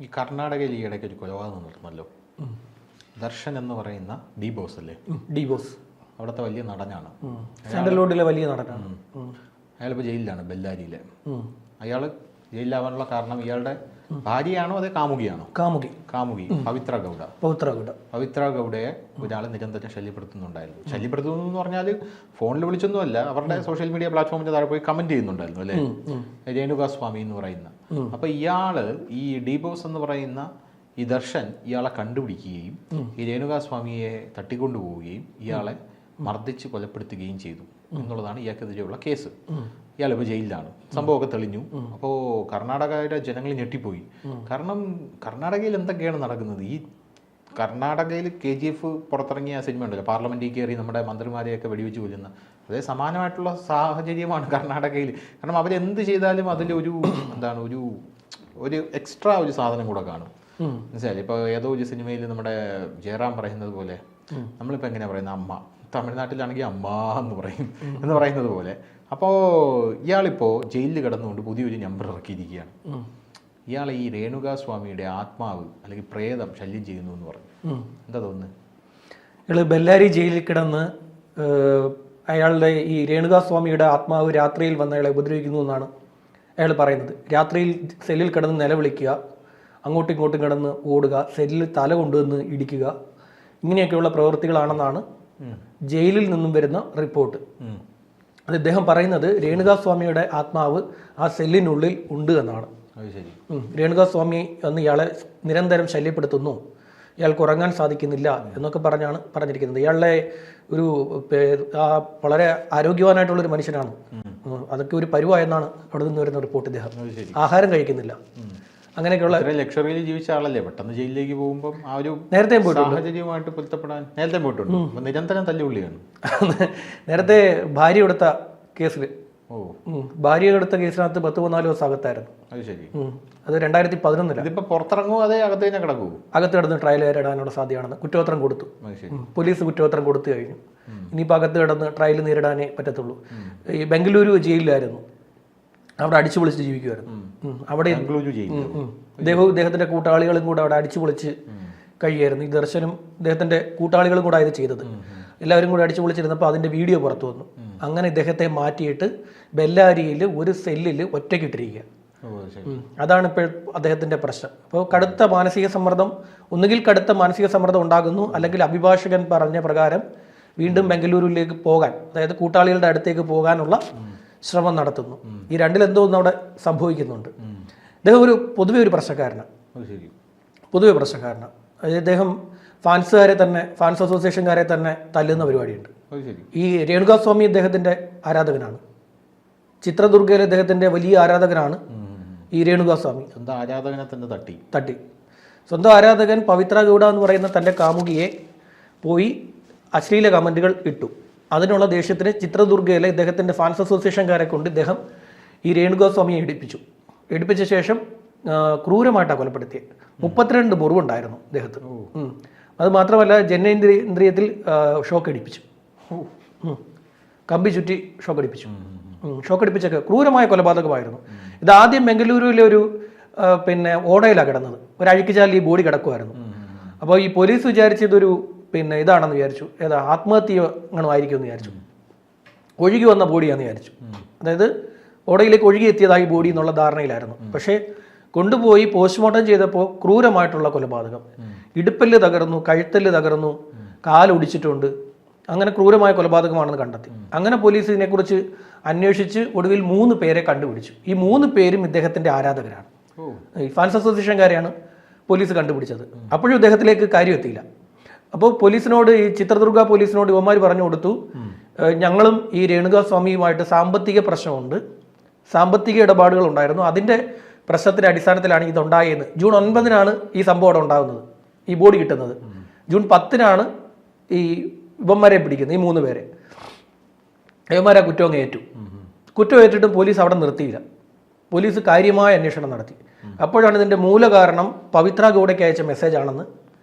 ഈ കർണാടകയിൽ ഈ ഇടയ്ക്ക് ഒരു കൊലപാതകം നടന്നല്ലോ. ദർശൻ എന്ന് പറയുന്ന ഡി ബോസ് അല്ലേ? ഡി ബോസ് അവിടുത്തെ വലിയ നടനാണ്, സാൻഡൽവുഡിലെ വലിയ നടനാണ്. അയാളിപ്പോൾ ജയിലിലാണ്, ബെല്ലാരിയിലെ. അയാൾ ജയിലിലാവാനുള്ള കാരണം ഇയാളുടെ ഭാര്യയാണോ അതേ കാമുകിയാണോ? കാമുകി പവിത്ര ഗൗഡയെ ഒരാൾ നിരന്തരം ശല്യപ്പെടുത്തുന്നുണ്ടായിരുന്നു. ശല്യപ്പെടുത്തുന്നു എന്ന് പറഞ്ഞാൽ ഫോണിൽ വിളിച്ചൊന്നുമല്ല, അവരുടെ സോഷ്യൽ മീഡിയ പ്ലാറ്റ്ഫോമിന്റെ താഴെ പോയി കമന്റ് ചെയ്യുന്നുണ്ടായിരുന്നു അല്ലേ, രേണുകാസ്വാമി എന്ന് പറയുന്ന. അപ്പൊ ഇയാള് ഈ ഡി ബോസ് എന്ന് പറയുന്ന ഈ ദർശൻ ഇയാളെ കണ്ടുപിടിക്കുകയും ഈ രേണുകാസ്വാമിയെ തട്ടിക്കൊണ്ടുപോവുകയും ഇയാളെ മർദ്ദിച്ച് കൊലപ്പെടുത്തുകയും ചെയ്തു എന്നുള്ളതാണ് ഇയാൾക്കെതിരെയുള്ള കേസ്. ഇയാളിപ്പോൾ ജയിലിലാണ്, സംഭവമൊക്കെ തെളിഞ്ഞു. അപ്പോൾ കർണാടകയുടെ ജനങ്ങൾ ഞെട്ടിപ്പോയി. കാരണം കർണാടകയിൽ എന്തൊക്കെയാണ് നടക്കുന്നത്? ഈ കർണാടകയിൽ KGF പുറത്തിറങ്ങിയ സിനിമ ഉണ്ടല്ലോ, പാർലമെന്റിൽ കയറി നമ്മുടെ മന്ത്രിമാരെയൊക്കെ വെടിവെച്ച് കൊല്ലുന്ന, അതേ സമാനമായിട്ടുള്ള സാഹചര്യമാണ് കർണാടകയിൽ. കാരണം അവരെന്ത് ചെയ്താലും അതിലൊരു എന്താണ് ഒരു എക്സ്ട്രാ ഒരു സാധനം കൂടെ കാണും. മനസ്സിലായി? ഇപ്പോൾ ഏതോ ഒരു സിനിമയിൽ നമ്മുടെ ജയറാം പറയുന്നത് പോലെ, നമ്മളിപ്പോൾ എങ്ങനെയാണ് പറയുന്നത്, അമ്മ, തമിഴ്നാട്ടിലാണെങ്കിൽ അമ്മ എന്ന് പറയുന്നത് പോലെ. അപ്പോൾ ഇയാളിപ്പോൾ ജയിലിൽ കിടന്നുകൊണ്ട് പുതിയൊരു നമ്പർ ഇറക്കിയിരിക്കുകയാണ്. ഇയാളെ ഈ രേണുകാസ്വാമിയുടെ ആത്മാവ് അല്ലെങ്കിൽ പ്രേതം ശല്യം ചെയ്യുന്നു എന്ന് പറഞ്ഞു. എന്താ തോന്നുന്നത്? ഇയാൾ ബെല്ലാരി ജയിലിൽ കിടന്ന് അയാളുടെ ഈ രേണുകാസ്വാമിയുടെ ആത്മാവ് രാത്രിയിൽ വന്ന് അയാളെ ഉപദ്രവിക്കുന്നു എന്നാണ് അയാൾ പറയുന്നത്. രാത്രിയിൽ സെല്ലിൽ കിടന്ന് നിലവിളിക്കുക, അങ്ങോട്ടും ഇങ്ങോട്ടും കിടന്ന് ഓടുക, സെല്ലിൽ തല കൊണ്ടുവന്ന് ഇടിക്കുക, ഇങ്ങനെയൊക്കെയുള്ള പ്രവൃത്തികളാണെന്നാണ് ജയിലിൽ നിന്നും വരുന്ന റിപ്പോർട്ട്. അത് ഇദ്ദേഹം പറയുന്നത് രേണുകാസ്വാമിയുടെ ആത്മാവ് ആ സെല്ലിനുള്ളിൽ ഉണ്ട് എന്നാണ്. രേണുകാസ്വാമി എന്ന് ഇയാളെ നിരന്തരം ശല്യപ്പെടുത്തുന്നു, ഇയാൾക്ക് ഉറങ്ങാൻ സാധിക്കുന്നില്ല എന്നൊക്കെ പറഞ്ഞാണ് പറഞ്ഞിരിക്കുന്നത്. ഇയാളുടെ ഒരു വളരെ ആരോഗ്യവാനായിട്ടുള്ളൊരു മനുഷ്യനാണ്. അതൊക്കെ ഒരു പരുവായെന്നാണ് അവിടെ നിന്ന് വരുന്ന റിപ്പോർട്ട്. ഇദ്ദേഹം ആഹാരം കഴിക്കുന്നില്ല, അങ്ങനെയൊക്കെയുള്ള ലക്ഷറിയിൽ ജീവിച്ച ആളല്ലേ. പെട്ടെന്ന് ജയിലിലേക്ക് പോകുമ്പോൾ ആ ഒരു നേരത്തെ പോയിട്ടുണ്ട്, സാഹചര്യമായിട്ട് പൊരുത്തപ്പെടാൻ നേരത്തെ പോയിട്ടുണ്ട്. നിരന്തരം തല്ലുകൊള്ളിയാണ്. നേരത്തെ ഭാര്യ കൊടുത്ത കേസിൽ, ഭാര്യ കൊടുത്ത കേസിനകത്ത് 10-14 ദിവസം അകത്തായിരുന്നു. അത് ശരി. അത് 2011. ഇതിപ്പോ പുറത്തിറങ്ങുമോ അതേ അകത്ത് തന്നെ കിടക്കൂ? അകത്ത് കിടന്ന് ട്രയൽ നേരിടാനുള്ള സാധ്യതയാണെന്ന് കുറ്റപത്രം കൊടുത്തു. പോലീസ് കുറ്റപത്രം കൊടുത്തു കഴിഞ്ഞു. ഇനിയിപ്പോൾ അകത്ത് കിടന്ന് ട്രയൽ നേരിടാനേ പറ്റത്തുള്ളൂ. ഈ ബംഗളൂരു ജയിലിലായിരുന്നു, അവിടെ അടിച്ചു പൊളിച്ച് ജീവിക്കുമായിരുന്നു. അവിടെ ഇദ്ദേഹത്തിന്റെ കൂട്ടാളികളും കൂടെ അവിടെ അടിച്ചു പൊളിച്ച് കഴിയായിരുന്നു. ഈ ദർശനും ഇദ്ദേഹത്തിന്റെ കൂട്ടാളികളും കൂടെ ഇത് ചെയ്തത്. എല്ലാവരും കൂടെ അടിച്ചു പൊളിച്ചിരുന്നപ്പോൾ അതിന്റെ വീഡിയോ പുറത്തു വന്നു. അങ്ങനെ ഇദ്ദേഹത്തെ മാറ്റിയിട്ട് ബെല്ലാരിയിൽ ഒരു സെല്ലിൽ ഒറ്റയ്ക്കിട്ടിരിക്കുക. അതാണ് ഇപ്പോൾ അദ്ദേഹത്തിന്റെ പ്രശ്നം. അപ്പോൾ കടുത്ത മാനസിക സമ്മർദ്ദം, ഒന്നുകിൽ കടുത്ത മാനസിക സമ്മർദ്ദം ഉണ്ടാകുന്നു, അല്ലെങ്കിൽ അഭിഭാഷകൻ പറഞ്ഞ പ്രകാരം വീണ്ടും ബംഗളൂരുവിലേക്ക് പോകാൻ, അതായത് കൂട്ടാളികളുടെ അടുത്തേക്ക് പോകാനുള്ള ശ്രമം നടത്തുന്നു. ഈ രണ്ടിലെന്തോ ഒന്ന് അവിടെ സംഭവിക്കുന്നുണ്ട്. ഇദ്ദേഹം പൊതുവെ ഒരു പ്രശ്നക്കാരനാണ്. ഇദ്ദേഹം ഫാൻസ് അസോസിയേഷൻകാരെ തന്നെ തല്ലുന്ന പരിപാടിയുണ്ട്. ഈ രേണുകാസ്വാമി ഇദ്ദേഹത്തിന്റെ ആരാധകനാണ്. ചിത്രദുർഗയിലെ ഇദ്ദേഹത്തിന്റെ വലിയ ആരാധകനാണ് ഈ രേണുകാസ്വാമി. സ്വന്തം ആരാധകൻ പവിത്ര ഗൗഡ എന്ന് പറയുന്ന തന്റെ കാമുകിയെ പോയി അശ്ലീല കമന്റുകൾ ഇട്ടു. അതിനുള്ള ദേഷ്യത്തിന് ചിത്രദുർഗയിലെ ഇദ്ദേഹത്തിന്റെ ഫാൻസ് അസോസിയേഷൻകാരെ കൊണ്ട് ഇദ്ദേഹം ഈ രേണുകാസ്വാമിയെ ഇടിപ്പിച്ച ശേഷം ക്രൂരമായിട്ടാണ് കൊലപ്പെടുത്തിയത്. 32 മുറിവുണ്ടായിരുന്നു ഇദ്ദേഹത്തിന്. അത് മാത്രമല്ല ജനനേന്ദ്രിയത്തിൽ ഷോക്ക് അടിപ്പിച്ചു, കമ്പി ചുറ്റി ഷോക്ക് അടിപ്പിച്ചൊക്കെ ക്രൂരമായ കൊലപാതകമായിരുന്നു. ഇത് ആദ്യം ബംഗളൂരുവിലെ ഒരു ഓടയിലാണ് കിടന്നത്. ഒരു അഴുക്കുചാലിൽ ഈ ബോഡി കിടക്കുമായിരുന്നു. അപ്പോൾ ഈ പോലീസ് വിചാരിച്ചതൊരു ഇതാണെന്ന് വിചാരിച്ചു, ആത്മഹത്യ ആയിരിക്കും എന്ന് വിചാരിച്ചു. ഒഴുകി വന്ന ബോഡിയാന്ന് വിചാരിച്ചു. അതായത് ഓടയിലേക്ക് ഒഴുകി എത്തിയതായി ബോഡി എന്നുള്ള ധാരണയിലായിരുന്നു. പക്ഷേ കൊണ്ടുപോയി പോസ്റ്റ്മോർട്ടം ചെയ്തപ്പോൾ ക്രൂരമായിട്ടുള്ള കൊലപാതകം. ഇടുപ്പല്ല് തകർന്നു, കഴുത്തല്ല് തകർന്നു, കാലൊടിച്ചിട്ടുണ്ട്. അങ്ങനെ ക്രൂരമായ കൊലപാതകമാണെന്ന് കണ്ടെത്തി. അങ്ങനെ പോലീസ് ഇതിനെക്കുറിച്ച് അന്വേഷിച്ച് ഒടുവിൽ 3 പേരെ കണ്ടുപിടിച്ചു. ഈ 3 പേരും ഇദ്ദേഹത്തിന്റെ ആരാധകരാണ്. ഈ ഫാൻസ് അസോസിയേഷൻകാരെയാണ് പോലീസ് കണ്ടുപിടിച്ചത്. അപ്പോഴും ഇദ്ദേഹത്തിലേക്ക് കാര്യം എത്തിയില്ല. അപ്പോൾ പോലീസിനോട്, ഈ ചിത്രദുർഗ പോലീസിനോട് ഇവന്മാർ പറഞ്ഞു കൊടുത്തു, ഞങ്ങളും ഈ രേണുകാസ്വാമിയുമായിട്ട് സാമ്പത്തിക പ്രശ്നമുണ്ട്, സാമ്പത്തിക ഇടപാടുകൾ ഉണ്ടായിരുന്നു, അതിൻ്റെ പ്രശ്നത്തിൻ്റെ അടിസ്ഥാനത്തിലാണ് ഇതുണ്ടായെന്ന്. ജൂൺ 9 ഈ സംഭവം അവിടെ ഉണ്ടാകുന്നത്, ഈ ബോഡി കിട്ടുന്നത്. ജൂൺ 10 ഈ ഇവന്മാരെ പിടിക്കുന്നത്, ഈ 3 പേരെ. ഇവന്മാരെ കുറ്റം ഏറ്റു. കുറ്റം ഏറ്റിട്ടും പോലീസ് അവിടെ നിർത്തിയില്ല. പോലീസ് കാര്യമായ അന്വേഷണം നടത്തി. അപ്പോഴാണ് ഇതിൻ്റെ മൂലകാരണം പവിത്ര ഗൗഡയ്ക്ക് അയച്ച മെസ്സേജാണെന്ന്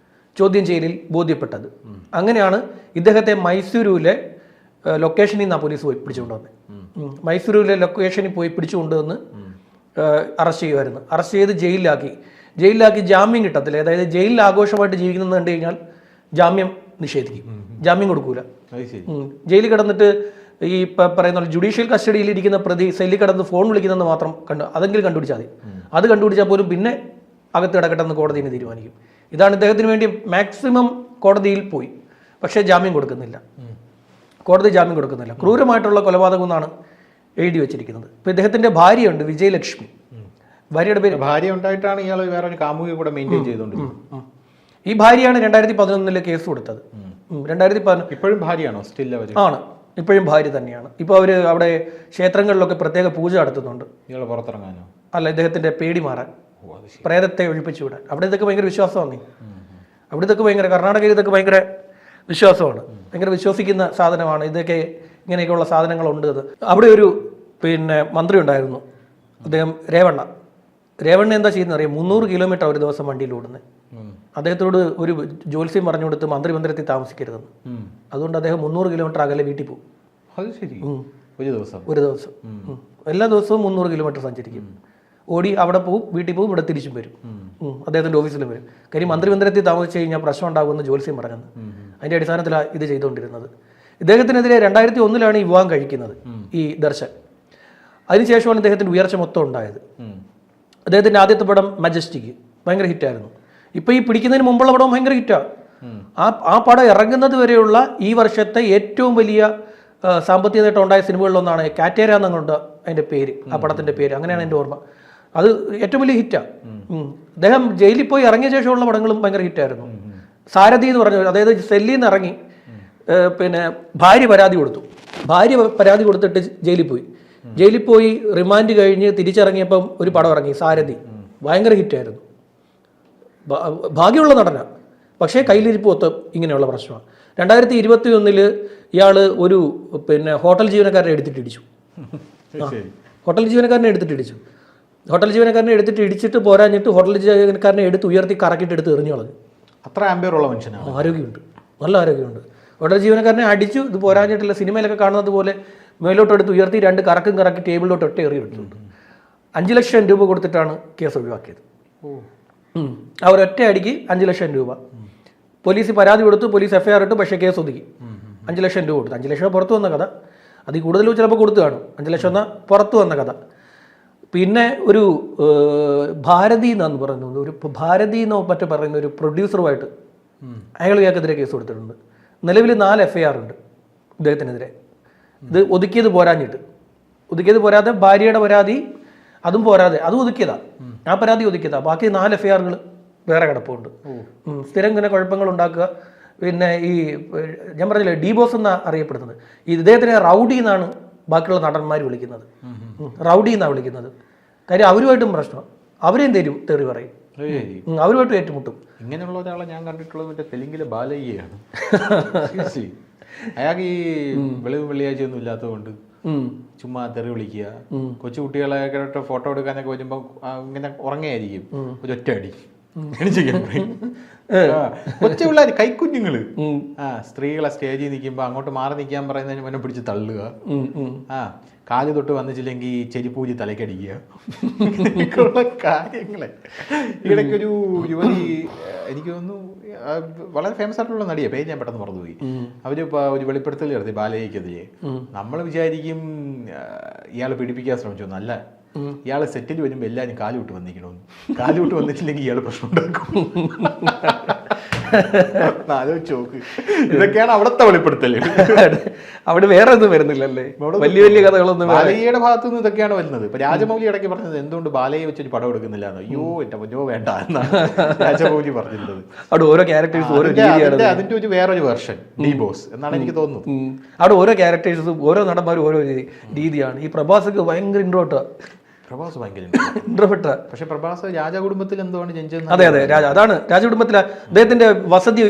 ചോദ്യം ചെയ്യലിൽ ബോധ്യപ്പെട്ടത്. അങ്ങനെയാണ് ഇദ്ദേഹത്തെ മൈസൂരുവിലെ ലൊക്കേഷനിൽ നിന്നാണ് പോലീസ് പോയി പിടിച്ചുകൊണ്ടുവന്നത്. മൈസൂരുവിലെ ലൊക്കേഷനിൽ പോയി പിടിച്ചുകൊണ്ടുവന്ന് അറസ്റ്റ് ചെയ്യുമായിരുന്നു. അറസ്റ്റ് ചെയ്ത് ജയിലിലാക്കി. ജയിലിലാക്കി ജാമ്യം കിട്ടത്തില്ല. അതായത് ജയിലിൽ ആഘോഷമായിട്ട് ജീവിക്കുന്നത് കണ്ടു കഴിഞ്ഞാൽ ജാമ്യം നിഷേധിക്കും, ജാമ്യം കൊടുക്കൂല. ജയിലിൽ കിടന്നിട്ട് ഈ പറയുന്ന ജുഡീഷ്യൽ കസ്റ്റഡിയിൽ ഇരിക്കുന്ന പ്രതി സെല്ലിൽ കിടന്ന് ഫോൺ വിളിക്കുന്നതെന്ന് മാത്രം അതെങ്കിലും കണ്ടുപിടിച്ചാൽ മതി. അത് കണ്ടുപിടിച്ചാൽ പോലും പിന്നെ അകത്ത് കിടക്കട്ടെന്ന് കോടതി തന്നെ തീരുമാനിക്കും. ഇതാണ് ഇദ്ദേഹത്തിന് വേണ്ടി മാക്സിമം കോടതിയിൽ പോയി, പക്ഷേ ജാമ്യം കൊടുക്കുന്നില്ല, കോടതി ജാമ്യം കൊടുക്കുന്നില്ല. ക്രൂരമായിട്ടുള്ള കൊലപാതകം എന്നാണ് എഴുതി വെച്ചിരിക്കുന്നത്. ഇപ്പം ഇദ്ദേഹത്തിന്റെ ഭാര്യയുണ്ട്, വിജയലക്ഷ്മി. ഭാര്യയുടെ പേര് ഭാര്യ ഉണ്ടായിട്ടാണ് ഇയാൾ വേറെ ഒരു കാമുകി കൂടെ മെയിൻറ്റെയിൻ ചെയ്തുകൊണ്ടിരുന്നത്. ഈ ഭാര്യയാണ് 2011 കേസ് കൊടുത്തത്. 2011 ഇപ്പോഴും ഭാര്യയാണോ? സ്റ്റിൽ ആണ്, ഇപ്പോഴും ഭാര്യ തന്നെയാണ്. ഇപ്പോൾ അവർ അവിടെ ക്ഷേത്രങ്ങളിലൊക്കെ പ്രത്യേക പൂജ നടത്തുന്നുണ്ട്. ഇയാൾ പുറത്തിറങ്ങാനോ? അല്ല, ഇദ്ദേഹത്തിന്റെ പേടി മാറാൻ, പ്രേതത്തെ ഒഴിപ്പിച്ചു വിടാൻ. അവിടെ ഇതൊക്കെ ഭയങ്കര വിശ്വാസമാണ്. അവിടെ ഇതൊക്കെ ഭയങ്കര, കർണാടകയിൽ ഇതൊക്കെ ഭയങ്കര വിശ്വാസമാണ്, ഭയങ്കര വിശ്വസിക്കുന്ന സാധനമാണ്. ഇതൊക്കെ ഇങ്ങനെയൊക്കെയുള്ള സാധനങ്ങളുണ്ട്. അത് അവിടെ ഒരു മന്ത്രി ഉണ്ടായിരുന്നു, അദ്ദേഹം രേവണ്ണ എന്താ ചെയ്യുന്നത് അറിയാം? 300 കിലോമീറ്റർ ഒരു ദിവസം വണ്ടിയിൽ ഓടുന്നത്. അദ്ദേഹത്തോട് ഒരു ജ്യോത്സ്യം പറഞ്ഞു കൊടുത്ത് മന്ത്രിമന്ദിരത്തിൽ താമസിക്കരുതെന്ന്. അതുകൊണ്ട് അദ്ദേഹം 300 കിലോമീറ്റർ അകലെ വീട്ടിൽ പോകും. അത് ശരി, ഒരു ദിവസം എല്ലാ ദിവസവും 300 കിലോമീറ്റർ സഞ്ചരിക്കും. ഓടി അവിടെ പോവും, വീട്ടിൽ പോവും, ഇവിടെ തിരിച്ചും വരും, അദ്ദേഹത്തിന്റെ ഓഫീസിലും വരും. കാര്യം മന്ത്രിമന്ദിരത്തിൽ താമസിച്ച് കഴിഞ്ഞാൽ പ്രശ്നം ഉണ്ടാകുമെന്ന് ജ്യോത്സ്യം പറഞ്ഞത്. അതിന്റെ അടിസ്ഥാനത്തിലാണ് ഇത് ചെയ്തുകൊണ്ടിരുന്നത്. ഇദ്ദേഹത്തിനെതിരെ 2001 ഈ വിവാഹം കഴിക്കുന്നത്, ഈ ദർശൻ. അതിനുശേഷമാണ് ഇദ്ദേഹത്തിന്റെ ഉയർച്ച മൊത്തം ഉണ്ടായത്. അദ്ദേഹത്തിന്റെ ആദ്യത്തെ പടം മജസ്റ്റിക് ഭയങ്കര ഹിറ്റായിരുന്നു. ഇപ്പൊ ഈ പിടിക്കുന്നതിന് മുമ്പുള്ള പടം ഭയങ്കര ഹിറ്റാണ്. ആ പടം ഇറങ്ങുന്നത് വരെയുള്ള ഈ വർഷത്തെ ഏറ്റവും വലിയ സാമ്പത്തിക നേട്ടം ഉണ്ടായ സിനിമകളിലൊന്നാണ് കാറ്റേര എന്നുകൊണ്ട് അതിന്റെ പേര്, ആ പടത്തിന്റെ പേര്, അങ്ങനെയാണ് എൻ്റെ ഓർമ്മ. അത് ഏറ്റവും വലിയ ഹിറ്റാണ്. അദ്ദേഹം ജയിലിൽ പോയി ഇറങ്ങിയ ശേഷമുള്ള പടങ്ങളും ഭയങ്കര ഹിറ്റായിരുന്നു. സാരഥി എന്ന് പറഞ്ഞു, അതായത് സെല്ലിൽ നിന്ന് ഇറങ്ങി ഭാര്യ പരാതി കൊടുത്തിട്ട് ജയിലിൽ പോയി റിമാൻഡ് കഴിഞ്ഞ് തിരിച്ചിറങ്ങിയപ്പം ഒരു പടം ഇറങ്ങി, സാരഥി. ഭയങ്കര ഹിറ്റായിരുന്നു. ഭാഗ്യമുള്ള നടനാണ്, പക്ഷേ കയ്യിലിരിപ്പ് ഒത്ത് ഇങ്ങനെയുള്ള പ്രശ്നമാണ്. 2021 ഇയാൾ ഒരു ഹോട്ടൽ ജീവനക്കാരനെ എടുത്തിട്ടിടിച്ചു. ഹോട്ടൽ ജീവനക്കാരനെ എടുത്തിട്ട് ഇടിച്ചിട്ട് പോരാഞ്ഞിട്ട് ഹോട്ടൽ ജീവനക്കാരനെ എടുത്ത് ഉയർത്തി കറക്കിയിട്ട് എടുത്ത് എറിഞ്ഞു കളഞ്ഞു. അത്ര ആംബിയറുള്ള മനുഷ്യനാണ്, ആരോഗ്യമുണ്ട്, നല്ല ആരോഗ്യമുണ്ട്. ഹോട്ടൽ ജീവനക്കാരനെ അടിച്ചു, ഇത് പോരാഞ്ഞിട്ടില്ല. സിനിമയിലൊക്കെ കാണുന്നത് പോലെ മേലോട്ട് എടുത്ത് ഉയർത്തി 2 കറക്കി ടേബിളിലോട്ട് എറി എടുത്തിട്ടുണ്ട്. 5 ലക്ഷം രൂപ കൊടുത്തിട്ടാണ് കേസ് ഒഴിവാക്കിയത്. അവരൊറ്റ അടിക്ക് 5 ലക്ഷം രൂപ. പോലീസ് പരാതി കൊടുത്തു, പോലീസ് FIR ഇട്ടു, പക്ഷേ കേസ് ഒതുക്കി. 5 ലക്ഷം രൂപ കൊടുത്തു. 5 ലക്ഷം പുറത്തു വന്ന കഥ, അതിൽ കൂടുതൽ ചിലപ്പോൾ കൊടുത്തു കാണും. 5 ലക്ഷം എന്നാൽ പുറത്തു വന്ന കഥ. പിന്നെ ഒരു ഭാരതി എന്നാന്ന് പറയുന്നത്, ഒരു ഭാരതി എന്നോ മറ്റോ പറയുന്ന ഒരു പ്രൊഡ്യൂസറുമായിട്ട് ഇയാൾക്കെതിരെ കേസ് കൊടുത്തിട്ടുണ്ട്. നിലവിൽ 4 FIR ഉണ്ട് ഇദ്ദേഹത്തിനെതിരെ. ഇത് ഒതുക്കിയത് പോരാതെ ഭാര്യയുടെ പരാതി അതും പോരാതെ അതും ഒതുക്കിയതാ, ആ പരാതി ഒതുക്കിയതാ. ബാക്കി 4 FIRകൾ വേറെ കിടപ്പുണ്ട്. സ്ഥിരം ഇങ്ങനെ കുഴപ്പങ്ങൾ ഉണ്ടാക്കുക. പിന്നെ ഈ ഞാൻ പറഞ്ഞില്ലേ, ഡി-ബോസ് എന്നാണ് അറിയപ്പെടുന്നത്. ഇദ്ദേഹത്തിനെ റൗഡി എന്നാണ് ബാക്കിയുള്ള നടന്മാർ വിളിക്കുന്നത്. റൗഡി എന്നാണ് വിളിക്കുന്നത്. കാര്യം അവരുമായിട്ടും പ്രശ്നം, അവരെയും തെറി പറയും, അവരുമായിട്ട് ഏറ്റുമുട്ടും. ഇങ്ങനെയുള്ള ഒരാളെ ഞാൻ കണ്ടിട്ടുള്ളത് മറ്റേ തെലുങ്കിലെ ബാലയ്യയാണ്. അയാൾക്ക് ഈ വെള്ളിയാഴ്ച ഒന്നും ഇല്ലാത്തതുകൊണ്ട് ചുമ്മാ തെറി വിളിക്കുക, കൊച്ചു കുട്ടികളെ ഫോട്ടോ എടുക്കാനൊക്കെ വരുമ്പോ ഇങ്ങനെ ഉറങ്ങായിരിക്കും, ഒരു ഒറ്റ അടി കൊച്ചു പിള്ളേർ, കൈക്കുഞ്ഞുങ്ങള് സ്ത്രീകളെ സ്റ്റേജിൽ നിൽക്കുമ്പോ അങ്ങോട്ട് മാറി നിൽക്കാൻ പറയുന്നതിന് മുന്നേ പിടിച്ച് തള്ളുക, കാല് തൊട്ട് വന്നിച്ചില്ലെങ്കിൽ ചെരിപ്പൂരി തലക്കടിക്കുക, ഇങ്ങനെയൊക്കെയുള്ള കാര്യങ്ങളെ. ഇടയ്ക്കൊരു യുവതി, എനിക്ക് തോന്നുന്നു വളരെ ഫേമസ് ആയിട്ടുള്ള നടിയെ, പേര് ഞാൻ പെട്ടെന്ന് മറന്നുപോയി, അവര് ഒരു വെളിപ്പെടുത്തൽ നടത്തി ബാലയ്ക്കെതിരെ. നമ്മൾ വിചാരിക്കും ഇയാൾ പീഡിപ്പിക്കാൻ ശ്രമിച്ചു, നല്ല ഇയാൾ സെറ്റിൽ വരുമ്പോൾ എല്ലാവരും കാലുവിട്ട് വന്നിരിക്കണമെന്ന്. കാലുവിട്ട് വന്നിട്ടില്ലെങ്കിൽ ഇയാൾ പ്രശ്നം ഉണ്ടാക്കും. ആലോചിച്ചോക്ക്, ഇതൊക്കെയാണ് അവിടുത്തെ വെളിപ്പെടുത്തല്. അവിടെ വേറെ ഒന്നും വരുന്നില്ലല്ലേ, വലിയ വലിയ കഥകളൊന്നും. ബാലയ്യയുടെ ഭാഗത്തു നിന്ന് ഇതൊക്കെയാണ് വരുന്നത്. ഇപ്പൊ രാജമൗലി ഇടയ്ക്ക് പറഞ്ഞത് എന്തുകൊണ്ട് ബാലയെ വെച്ചൊരു പടം എടുക്കുന്നില്ല, അയ്യോ എന്റെ പൊന്നോ വേണ്ട എന്നാണ് രാജമൗലി പറഞ്ഞിട്ടുള്ളത്. അവിടെ ഓരോ ക്യാരക്ടേഴ്സ് അതിന്റെ ഒരു വേറൊരു വെർഷൻ ഡി-ബോസ് എന്നാണ് എനിക്ക് തോന്നുന്നത്. അവിടെ ഓരോ ക്യാരക്ടേഴ്സും ഓരോ നടന്മാരും ഓരോ രീതിയാണ്. ഈ പ്രഭാസൊക്കെ ഭയങ്കര പ്രഭാസ് ഭയങ്കര ഇൻട്രോവേർട്ടാ. പക്ഷെ പ്രഭാസ് രാജകുടുംബത്തിൽ എന്തുകൊണ്ട് ജനിച്ചത്? അതെ, അതാണ് രാജകുടുംബത്തിലെ അദ്ദേഹത്തിന്റെ വസതി.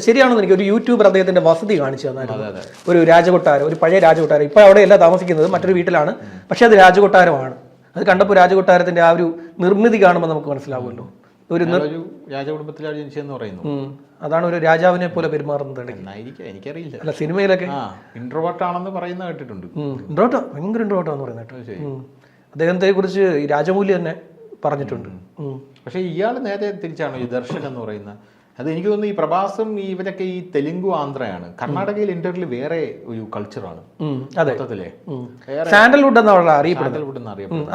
ശരിയാണെന്ന് എനിക്ക് ഒരു യൂട്യൂബർ അദ്ദേഹത്തിന്റെ വസതി കാണിച്ചു തന്നായിരുന്നു. ഒരു രാജകൊട്ടാരം, ഒരു പഴയ രാജകൊട്ടാരം. ഇപ്പൊ അവിടെയല്ല താമസിക്കുന്നത്, മറ്റൊരു വീട്ടിലാണ്. പക്ഷെ അത് രാജകൊട്ടാരമാണ്. അത് കണ്ടപ്പോൾ രാജകൊട്ടാരത്തിന്റെ ആ ഒരു നിർമ്മിതി കാണുമ്പോൾ നമുക്ക് മനസ്സിലാവുമല്ലോ. ഒരു രാജകുടുംബത്തിലാണ് ജനിച്ചതെന്ന് പറയുന്നു. അതാണ് ഒരു രാജാവിനെ പോലെ പെരുമാറുന്നത്. എനിക്കറിയില്ല. അല്ല, സിനിമയിലൊക്കെ ഇൻട്രോവേർട്ട് ആണെന്ന് പറയുന്നത് കേട്ടിട്ടുണ്ട്. ഭയങ്കര ഇൻട്രോവേർട്ടാന്ന് പറയുന്നത്. അദ്ദേഹത്തെ കുറിച്ച് ഈ രാജമൗലി തന്നെ പറഞ്ഞിട്ടുണ്ട്. പക്ഷേ ഇയാൾ നേരെ തിരിച്ചാണോ ഈ ദർശൻ എന്ന് പറയുന്ന? അത് എനിക്ക് തോന്നുന്നു ഈ പ്രഭാസും ഇവരൊക്കെ ഈ തെലുങ്കു ആന്ധ്രയാണ്. കർണാടകയിൽ ഇന്റർവ്യൂ വേറെ ഒരു കൾച്ചറാണ് മൊത്തത്തിലെ. സാൻഡൽവുഡ് എന്നാണ്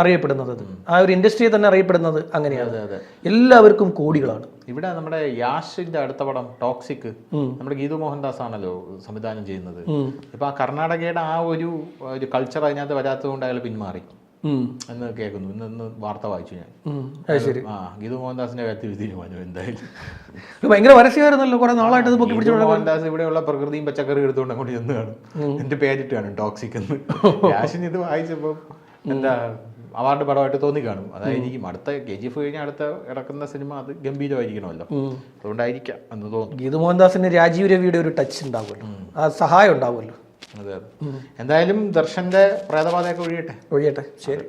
അറിയപ്പെടുന്നത്. ആ ഒരു ഇൻഡസ്ട്രിയെ തന്നെ അറിയപ്പെടുന്നത് അങ്ങനെയാണ്. എല്ലാവർക്കും കോടികളാണ്. ഇവിടെ നമ്മുടെ യാഷിന്റെ അടുത്ത പടം ടോക്സിക് നമ്മുടെ ഗീതു മോഹൻദാസ് ആണല്ലോ സംവിധാനം ചെയ്യുന്നത്. ഇപ്പൊ ആ കർണാടകയുടെ ആ ഒരു കൾച്ചർ അതിനകത്ത് വരാത്തത് കൊണ്ട് അയാൾ പിന്മാറി എന്ന് കേൾക്കുന്നു. ഇന്ന് വാർത്ത വായിച്ചു ഞാൻ. ഗീതു മോഹൻദാസിന്റെ കാര്യത്തിൽ തീരുമാനം എന്തായാലും ഭയങ്കര പരസ്യമായിരുന്നല്ലോ കുറെ നാളായിട്ട്. മോഹൻദാസ് ഇവിടെയുള്ള പ്രകൃതിയും പച്ചക്കറി എടുത്തുകൊണ്ട് അങ്ങോട്ട് ചെന്ന് കാണും. എന്റെ പേരിട്ട് കാണും ടോക്സിക് എന്ന്. യാഷിന് ഇത് വായിച്ചപ്പോൾ എന്താ അവാർഡ് പടമായിട്ട് തോന്നി കാണും. അതായിരിക്കും അടുത്ത KGF കഴിഞ്ഞ അടുത്ത ഇറക്കുന്ന സിനിമ അത് ഗംഭീരമായിരിക്കണമല്ലോ, അതുകൊണ്ടായിരിക്കാം എന്ന് തോന്നുന്നു. ഗീതു മോഹൻദാസിന് രാജീവ് രവിയുടെ ഒരു ടച്ച് ഉണ്ടാവുമല്ലോ, ആ സഹായം ഉണ്ടാവുമല്ലോ. അതെ. എന്തായാലും ദർശന്റെ പ്രേതബാധയൊക്കെ ഒഴിയട്ടെ. ശരി.